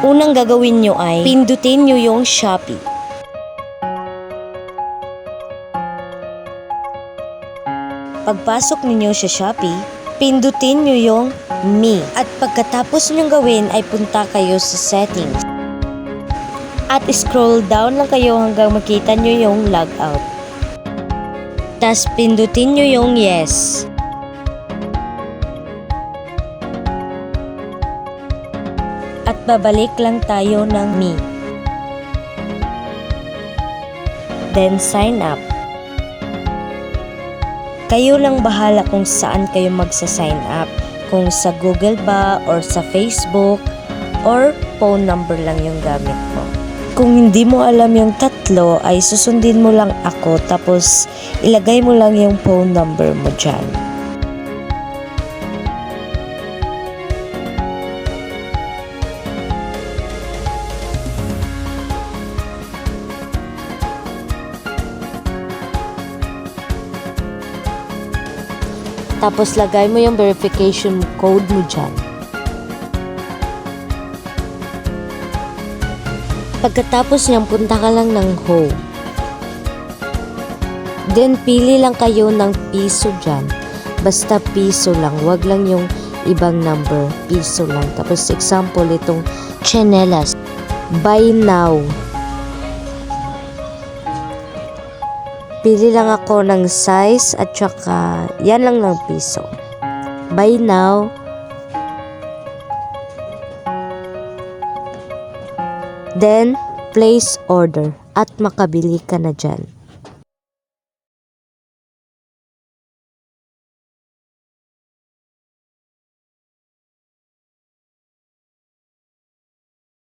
Unang gagawin nyo ay pindutin nyo yung Shopee. Pagpasok ninyo sa Shopee, pindutin nyo yung Me. At pagkatapos nyo gawin ay punta kayo sa settings. At scroll down lang kayo hanggang makita nyo yung logout. Tas pindutin nyo yung Yes. At babalik lang tayo ng Me. Then sign up. Kayo lang bahala kung saan kayo magsa-sign up. Kung sa Google ba or sa Facebook or phone number lang yung gamit mo. Kung hindi mo alam yung tatlo ay susundin mo lang ako tapos ilagay mo lang yung phone number mo dyan. Tapos lagay mo yung verification code mo dyan. Pagkatapos niyang punta ka lang ng home. Then pili lang kayo ng piso dyan. Basta piso lang, wag lang yung ibang number, piso lang. Tapos example itong tsinelas. Buy now. Pili lang ako ng size at saka yan lang ng piso. Buy now. Then, place order at makabili ka na dyan.